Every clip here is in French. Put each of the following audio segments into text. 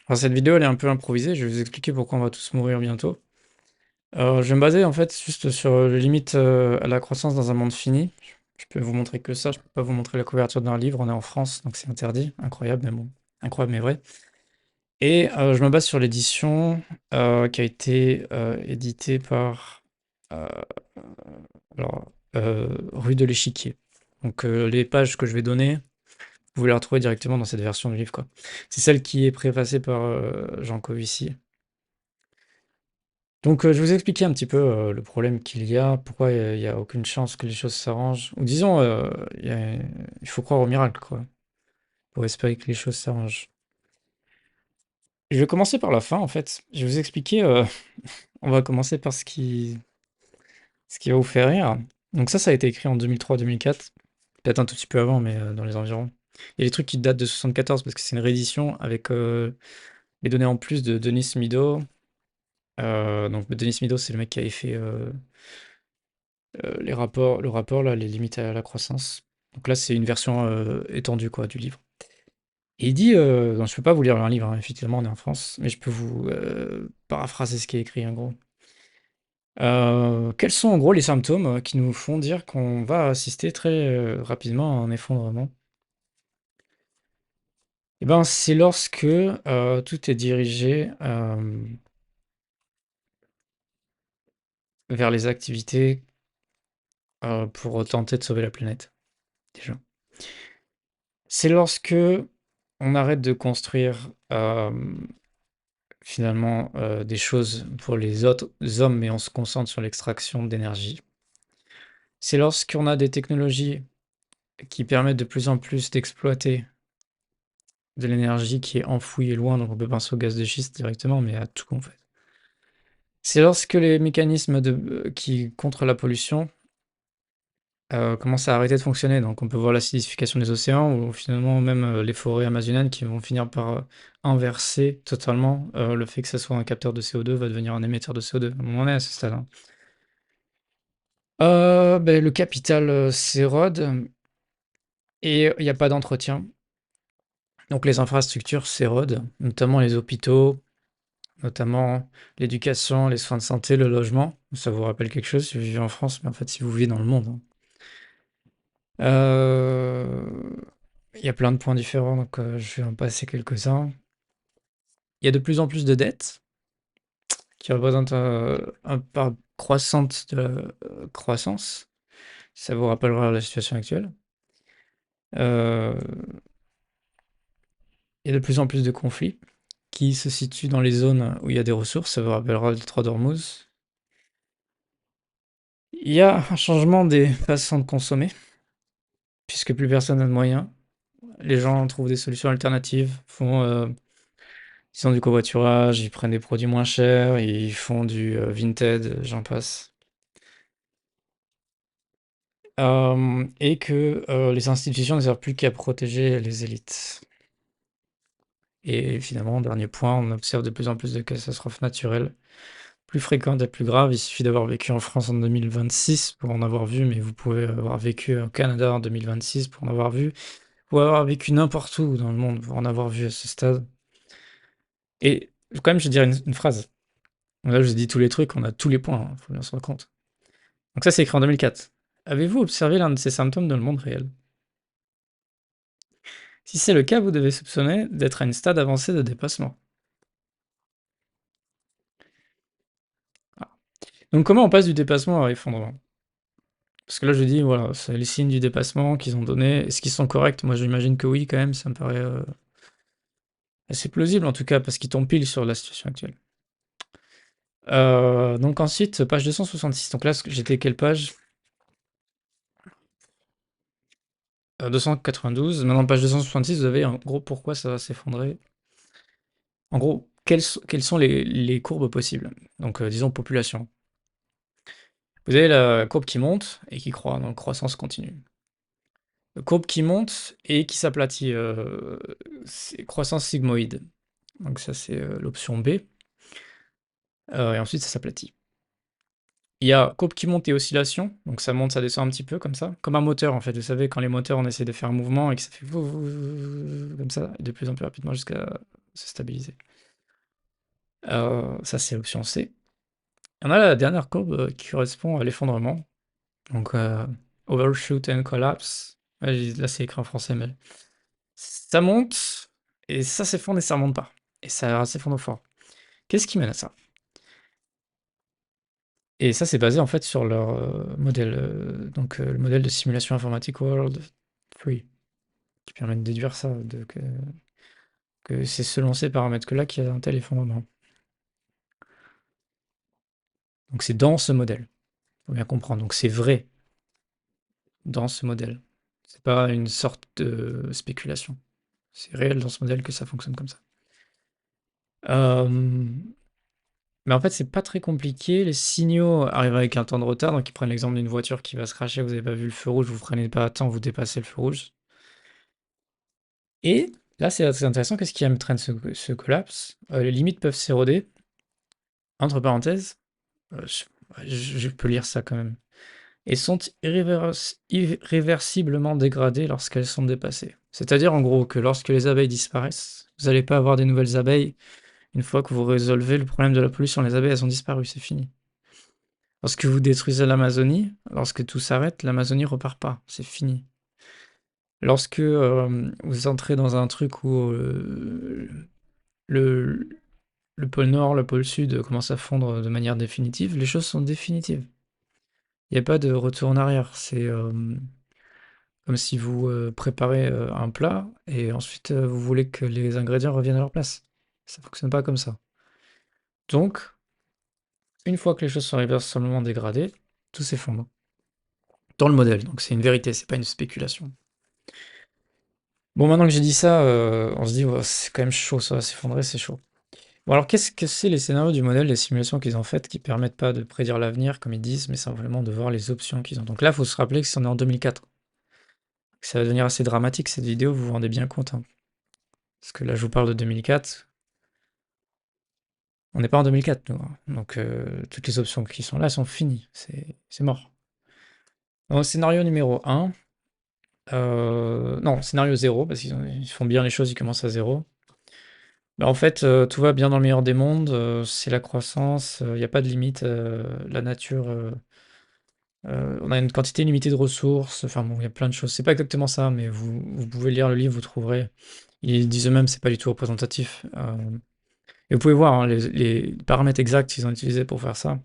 Alors cette vidéo, elle est un peu improvisée, je vais vous expliquer pourquoi on va tous mourir bientôt. Je vais me baser en fait juste sur les limites à la croissance dans un monde fini. Je peux vous montrer que ça, je peux pas vous montrer la couverture d'un livre, on est en France, donc c'est interdit. Incroyable, mais bon, incroyable mais vrai. Et je me base sur l'édition qui a été éditée par euh, Rue de l'Échiquier. Donc les pages que je vais donner, vous pouvez les retrouver directement dans cette version du livre, quoi. C'est celle qui est préfacée par Jean Covici. Donc, je vais vous expliquer un petit peu, le problème qu'il y a, pourquoi il y a aucune chance que les choses s'arrangent. Ou disons, il faut croire au miracle, quoi, pour espérer que les choses s'arrangent. Je vais commencer par la fin, en fait. Je vais vous expliquer, on va commencer par ce qui va vous faire rire. Donc ça a été écrit en 2003-2004, peut-être un tout petit peu avant, mais dans les environs. Il y a des trucs qui datent de 74 parce que c'est une réédition avec, les données en plus de Denis Meadows. Donc Denis Meadows, c'est le mec qui avait fait, le rapport là, les limites à la croissance. Donc là, c'est une version étendue quoi, du livre. Et il dit, non, je peux pas vous lire un livre, hein, effectivement, on est en France, mais je peux vous paraphraser ce qui est écrit en gros. Quels sont en gros les symptômes qui nous font dire qu'on va assister très rapidement à un effondrement? Eh ben, c'est lorsque tout est dirigé vers les activités pour tenter de sauver la planète, déjà. C'est lorsque on arrête de construire finalement des choses pour les autres hommes, mais on se concentre sur l'extraction d'énergie. C'est lorsqu'on a des technologies qui permettent de plus en plus d'exploiter de l'énergie qui est enfouie et loin, donc on peut penser au gaz de schiste directement, mais à tout en fait. C'est lorsque les mécanismes qui contre la pollution commencent à arrêter de fonctionner. Donc on peut voir l'acidification des océans ou finalement même les forêts amazoniennes qui vont finir par inverser totalement le fait que ça soit un capteur de CO2 va devenir un émetteur de CO2. On en est à ce stade, hein. Ben, le capital s'érode et il n'y a pas d'entretien. Donc les infrastructures s'érodent, notamment les hôpitaux, notamment l'éducation, les soins de santé, le logement. Ça vous rappelle quelque chose si vous vivez en France, mais en fait si vous vivez dans le monde, hein. Il y a plein de points différents, donc je vais en passer quelques-uns. Il y a de plus en plus de dettes qui représentent un part croissante de la croissance. Ça vous rappellera la situation actuelle. Euh, il y a de plus en plus de conflits qui se situent dans les zones où il y a des ressources. Ça vous rappellera le détroit d'Ormuz. Il y a un changement des façons de consommer, puisque plus personne n'a de moyens. Les gens trouvent des solutions alternatives, font ils ont du covoiturage, ils prennent des produits moins chers, ils font du Vinted, j'en passe. Et que les institutions ne servent plus qu'à protéger les élites. Et finalement, dernier point, on observe de plus en plus de catastrophes naturelles, plus fréquentes et plus graves. Il suffit d'avoir vécu en France en 2026 pour en avoir vu, mais vous pouvez avoir vécu au Canada en 2026 pour en avoir vu, ou avoir vécu n'importe où dans le monde pour en avoir vu à ce stade. Et quand même, je vais dire une phrase. Là, je vous dis tous les trucs, on a tous les points, il faut bien se rendre compte. Donc ça, c'est écrit en 2004. Avez-vous observé l'un de ces symptômes dans le monde réel? Si c'est le cas, vous devez soupçonner d'être à une stade avancé de dépassement. Ah. Donc comment on passe du dépassement à l'effondrement? Parce que là, je dis, voilà, c'est les signes du dépassement qu'ils ont donnés. Est-ce qu'ils sont corrects? Moi, j'imagine que oui, quand même, ça me paraît assez plausible, en tout cas, parce qu'ils tombent pile sur la situation actuelle. Donc ensuite, page 266. Donc là, j'étais quelle page? 292. Maintenant, page 266, vous avez en gros pourquoi ça va s'effondrer. En gros, quelles sont les courbes possibles? Donc, disons population. Vous avez la courbe qui monte et qui croît, donc croissance continue. La courbe qui monte et qui s'aplatit, c'est croissance sigmoïde. Donc ça, c'est l'option B. Et ensuite, ça s'aplatit. Il y a courbe qui monte et oscillation, donc ça monte, ça descend un petit peu comme ça, comme un moteur en fait. Vous savez, quand les moteurs, on essaie de faire un mouvement et que ça fait comme ça, et de plus en plus rapidement jusqu'à se stabiliser. Ça, c'est l'option C. On a la dernière courbe qui correspond à l'effondrement. Donc, overshoot and collapse. Ouais, là, c'est écrit en français, mais ça monte, et ça s'effondre et ça remonte pas. Et ça s'effondre fort. Qu'est-ce qui mène à ça? Et ça, c'est basé en fait sur leur modèle, donc le modèle de simulation informatique World 3, qui permet de déduire ça, que c'est selon ces paramètres-là qu'il y a un tel effondrement. Donc c'est dans ce modèle, faut bien comprendre. Donc c'est vrai dans ce modèle. C'est pas une sorte de spéculation. C'est réel dans ce modèle que ça fonctionne comme ça. Mais en fait, c'est pas très compliqué. Les signaux arrivent avec un temps de retard. Donc, ils prennent l'exemple d'une voiture qui va se crasher. Vous n'avez pas vu le feu rouge, vous freinez pas à temps, vous dépassez le feu rouge. Et là, c'est assez intéressant. Qu'est-ce qui entraîne ce collapse? Les limites peuvent s'éroder. Entre parenthèses, je peux lire ça quand même. Et sont irréversiblement dégradées lorsqu'elles sont dépassées. C'est-à-dire, en gros, que lorsque les abeilles disparaissent, vous n'allez pas avoir des nouvelles abeilles. Une fois que vous résolvez le problème de la pollution, les abeilles, elles ont disparu, c'est fini. Lorsque vous détruisez l'Amazonie, lorsque tout s'arrête, l'Amazonie repart pas, c'est fini. Lorsque vous entrez dans un truc où le, le pôle Nord, le pôle Sud commence à fondre de manière définitive, les choses sont définitives. Il n'y a pas de retour en arrière. C'est comme si vous préparez un plat et ensuite vous voulez que les ingrédients reviennent à leur place. Ça ne fonctionne pas comme ça. Donc, une fois que les choses sont irréversiblement dégradées, tout s'effondre. Dans le modèle, donc c'est une vérité, c'est pas une spéculation. Bon, maintenant que j'ai dit ça, on se dit, ouais, c'est quand même chaud, ça va s'effondrer, c'est chaud. Bon, alors qu'est-ce que c'est les scénarios du modèle, les simulations qu'ils ont faites, qui permettent pas de prédire l'avenir, comme ils disent, mais simplement de voir les options qu'ils ont. Donc là, il faut se rappeler que c'est en 2004. Ça va devenir assez dramatique, cette vidéo, vous vous rendez bien compte, hein. Parce que là, je vous parle de 2004. On n'est pas en 2004, nous, hein. Donc, toutes les options qui sont là sont finies. C'est mort. Donc, scénario numéro 1. Non, scénario 0, parce ils font bien les choses, ils commencent à 0. Bah, en fait, tout va bien dans le meilleur des mondes, c'est la croissance, il y a pas de limite, la nature, on a une quantité illimitée de ressources, enfin bon, il y a plein de choses. C'est pas exactement ça, mais vous pouvez lire le livre, vous trouverez. Ils disent eux-mêmes, c'est pas du tout représentatif. Et vous pouvez voir, hein, les paramètres exacts qu'ils ont utilisés pour faire ça.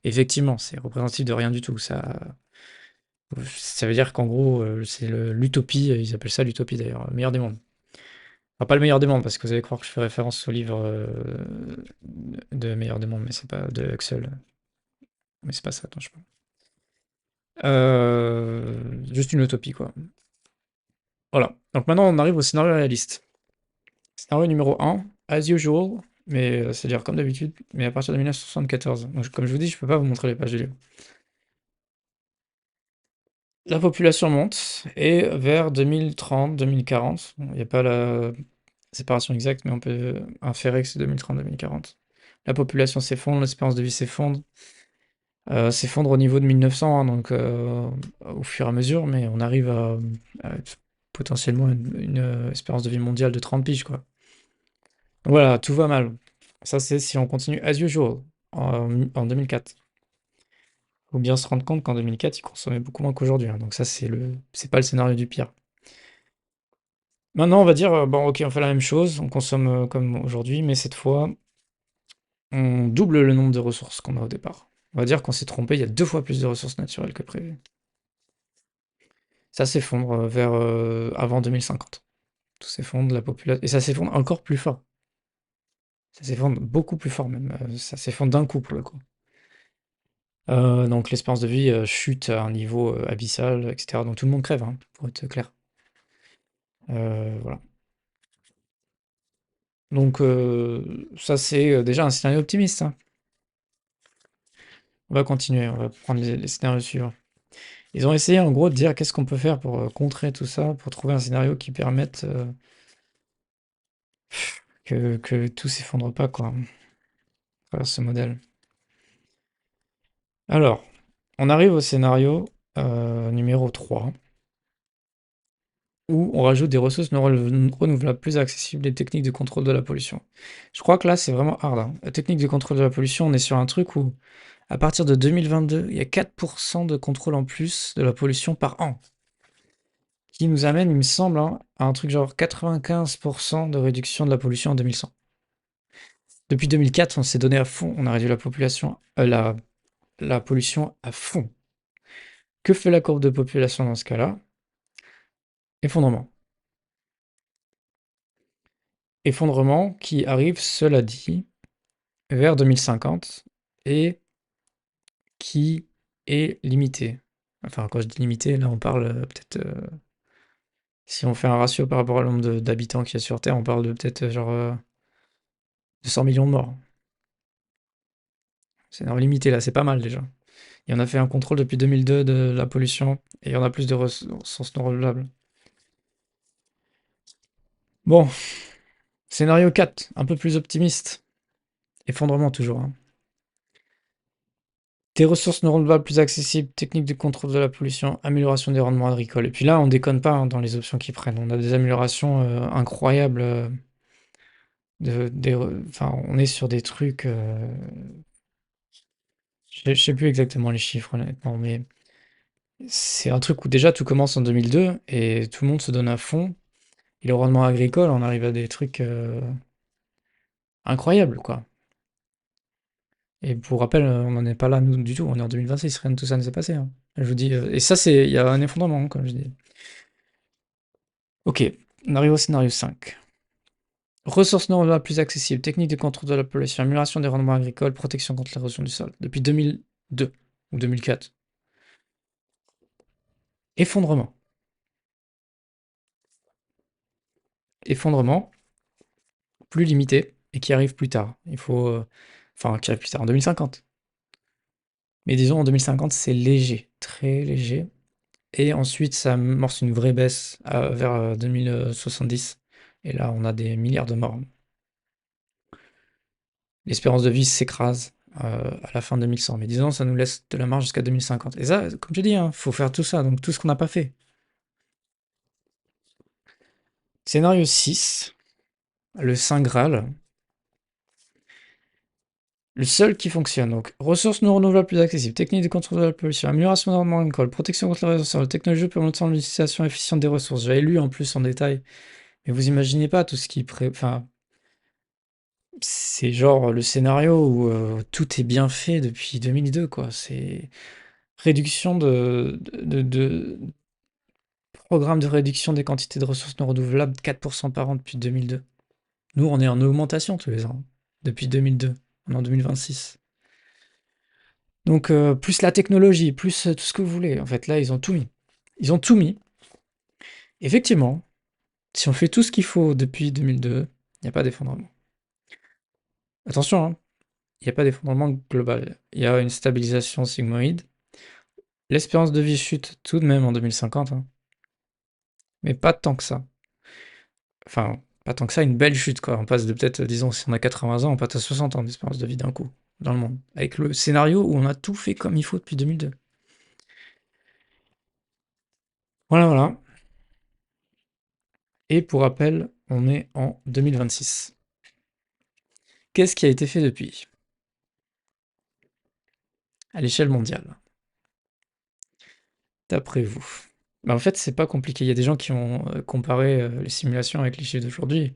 Effectivement, c'est représentatif de rien du tout. Ça veut dire qu'en gros, c'est l'utopie, ils appellent ça l'utopie d'ailleurs, le meilleur des mondes. Enfin, pas le meilleur des mondes, parce que vous allez croire que je fais référence au livre de meilleur des mondes, mais c'est pas de Huxley. Mais c'est pas ça dont je parle. Juste une utopie, quoi. Voilà. Donc maintenant, on arrive au scénario réaliste. Scénario numéro 1, as usual, mais c'est-à-dire comme d'habitude, mais à partir de 1974. Donc, comme je vous dis, je peux pas vous montrer les pages du livre. La population monte, et vers 2030, 2040, il n'y a pas la séparation exacte, mais on peut inférer que c'est 2030-2040. La population s'effondre, l'espérance de vie s'effondre au niveau de 1900, hein, donc au fur et à mesure, mais on arrive à potentiellement une espérance de vie mondiale de 30 piges, quoi. Voilà, tout va mal. Ça, c'est si on continue as usual en 2004. Faut bien se rendre compte qu'en 2004, ils consommaient beaucoup moins qu'aujourd'hui, hein, donc ça, c'est pas le scénario du pire. Maintenant, on va dire, bon, ok, on fait la même chose, on consomme comme aujourd'hui, mais cette fois, on double le nombre de ressources qu'on a au départ. On va dire qu'on s'est trompé, il y a 2 fois plus de ressources naturelles que prévu. Ça s'effondre vers avant 2050. Tout s'effondre, la population. Et ça s'effondre encore plus fort. Ça s'effondre beaucoup plus fort même. Ça s'effondre d'un coup pour le coup. Donc l'espérance de vie chute à un niveau abyssal, etc. Donc tout le monde crève, hein, pour être clair. Voilà. Donc ça c'est déjà un scénario optimiste, hein. On va continuer, on va prendre les scénarios suivants. Ils ont essayé en gros de dire qu'est-ce qu'on peut faire pour contrer tout ça, pour trouver un scénario qui permette que tout s'effondre pas, quoi, à travers ce modèle. Alors, on arrive au scénario numéro 3. ou on rajoute des ressources non renouvelables plus accessibles, des techniques de contrôle de la pollution. Je crois que là, c'est vraiment hard, hein. La technique de contrôle de la pollution, on est sur un truc où, à partir de 2022, il y a 4% de contrôle en plus de la pollution par an. Qui nous amène, il me semble, hein, à un truc genre 95% de réduction de la pollution en 2100. Depuis 2004, on s'est donné à fond, on a réduit la population, la pollution à fond. Que fait la courbe de population dans ce cas-là? Effondrement. Effondrement qui arrive, cela dit, vers 2050 et qui est limité. Enfin, quand je dis limité, là on parle peut-être, si on fait un ratio par rapport au nombre d'habitants qu'il y a sur Terre, on parle de peut-être genre 200 millions de morts. C'est limité là, c'est pas mal déjà. Et on a fait un contrôle depuis 2002 de la pollution et on a plus de ressources non renouvelables. Bon, scénario 4, un peu plus optimiste. Effondrement toujours, hein. Des ressources non renouvelables plus accessibles, techniques de contrôle de la pollution, amélioration des rendements agricoles. Et puis là, on déconne pas hein, dans les options qu'ils prennent. On a des améliorations incroyables. Enfin, on est sur des trucs. Je sais plus exactement les chiffres, honnêtement, mais c'est un truc où déjà tout commence en 2002 et tout le monde se donne à fond. Et le rendement agricole, on arrive à des trucs incroyables, quoi. Et pour rappel, on n'en est pas là, nous, du tout. On est en 2026, rien de tout ça ne s'est passé, hein. Je vous dis, et ça, il y a un effondrement, hein, comme je dis. Ok, on arrive au scénario 5. Ressources non renouvelables plus accessibles, techniques de contrôle de la pollution, amélioration des rendements agricoles, protection contre l'érosion du sol. Depuis 2002 ou 2004. Effondrement. Effondrement, plus limité, et qui arrive plus tard. Il faut... Enfin, qui arrive plus tard, en 2050. Mais disons, en 2050, c'est léger, très léger. Et ensuite, ça amorce une vraie baisse vers 2070. Et là, on a des milliards de morts. L'espérance de vie s'écrase à la fin 2100. Mais disons, ça nous laisse de la marge jusqu'à 2050. Et ça, comme je dis, il faut faire tout ça, donc tout ce qu'on n'a pas fait. Scénario 6, le Saint Graal. Le seul qui fonctionne. Donc, ressources non renouvelables plus accessibles, techniques de contrôle de la pollution, amélioration des rendements agricoles, protection contre la résorption, technologie permettant l'utilisation efficiente des ressources. J'avais lu en plus en détail. Mais vous imaginez pas tout ce qui... Enfin, c'est genre le scénario où tout est bien fait depuis 2002, quoi. C'est réduction programme de réduction des quantités de ressources non renouvelables, 4% par an depuis 2002. Nous, on est en augmentation tous les ans, depuis 2002. On est en 2026. Donc, plus la technologie, plus tout ce que vous voulez. En fait, là, ils ont tout mis. Ils ont tout mis. Effectivement, si on fait tout ce qu'il faut depuis 2002, il n'y a pas d'effondrement. Attention, hein, il n'y a pas d'effondrement global. Il y a une stabilisation sigmoïde. L'espérance de vie chute tout de même en 2050, hein, mais pas tant que ça. Enfin, pas tant que ça, une belle chute, quoi. On passe de peut-être, disons, si on a 80 ans, on passe à 60 ans d'espérance de vie d'un coup, dans le monde. Avec le scénario où on a tout fait comme il faut depuis 2002. Voilà, voilà. Et pour rappel, on est en 2026. Qu'est-ce qui a été fait depuis? À l'échelle mondiale, d'après vous? Bah, en fait, c'est pas compliqué. Il y a des gens qui ont comparé les simulations avec les chiffres d'aujourd'hui.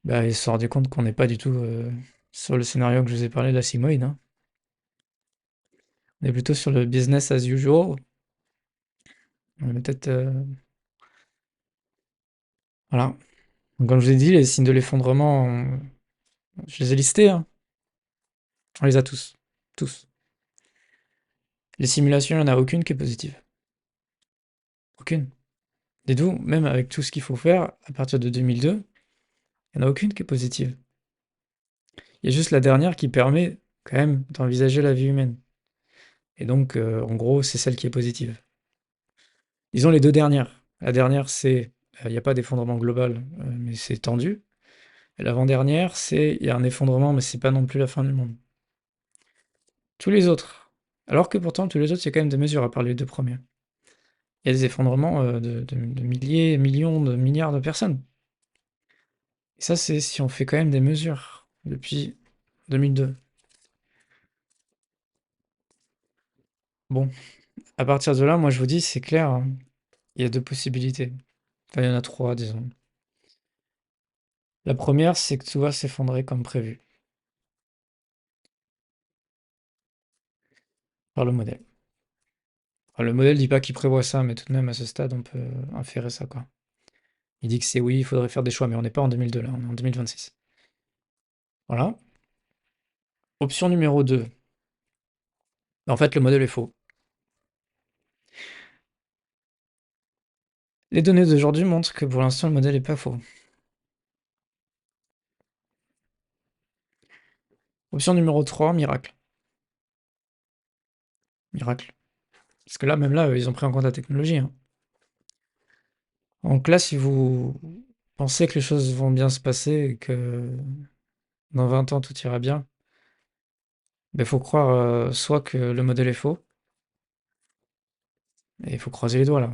Bah, ils se sont rendus compte qu'on n'est pas du tout sur le scénario que je vous ai parlé de la sigmoïde, hein. On est plutôt sur le business as usual. On est peut-être... Voilà. Donc, comme je vous ai dit, les signes de l'effondrement, je les ai listés, hein. On les a tous. Tous. Les simulations, il n'y en a aucune qui est positive. Aucune. Dites-vous, même avec tout ce qu'il faut faire, à partir de 2002, il n'y en a aucune qui est positive. Il y a juste la dernière qui permet quand même d'envisager la vie humaine. Et donc, en gros, c'est celle qui est positive. Disons les deux dernières. La dernière, c'est il n'y a pas d'effondrement global, mais c'est tendu. Et l'avant-dernière, c'est il y a un effondrement, mais c'est pas non plus la fin du monde. Tous les autres. Alors que pourtant, tous les autres, il y a quand même des mesures à part les deux premiers. Il y a des effondrements de milliers, millions, de milliards de personnes. Et ça, c'est si on fait quand même des mesures depuis 2002. Bon, à partir de là, moi je vous dis, c'est clair, hein, il y a deux possibilités. Enfin, il y en a trois, disons. La première, c'est que tout va s'effondrer comme prévu par le modèle. Enfin, le modèle dit pas qu'il prévoit ça, mais tout de même, à ce stade, on peut inférer ça, quoi. Il dit que c'est oui, il faudrait faire des choix, mais on n'est pas en 2002 là, on est en 2026. Voilà. Option numéro 2. En fait, le modèle est faux. Les données d'aujourd'hui montrent que pour l'instant, le modèle n'est pas faux. Option numéro 3, miracle. Miracle. Parce que là, même là, ils ont pris en compte la technologie, hein. Donc là, si vous pensez que les choses vont bien se passer et que dans 20 ans tout ira bien, il faut croire soit que le modèle est faux, et il faut croiser les doigts là.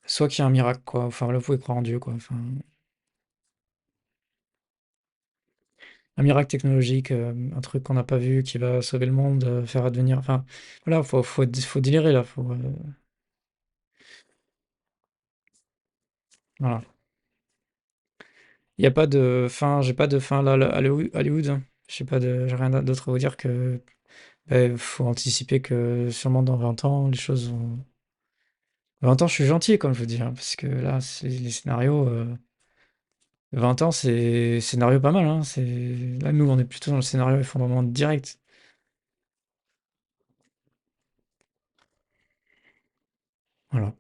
Soit qu'il y a un miracle, quoi. Enfin, là, vous pouvez croire en Dieu, quoi. Enfin, un miracle technologique, un truc qu'on n'a pas vu, qui va sauver le monde, faire advenir. Enfin, voilà, faut délirer là. Voilà. Il n'y a pas de fin, j'ai pas de fin là, là, Hollywood, hein. J'ai rien d'autre à vous dire que faut anticiper que sûrement dans 20 ans, les choses vont. 20 ans, je suis gentil, comme je vous dis, hein, parce que là, c'est les scénarios. 20 ans, c'est scénario pas mal, hein. Là, nous, on est plutôt dans le scénario effondrement direct. Voilà.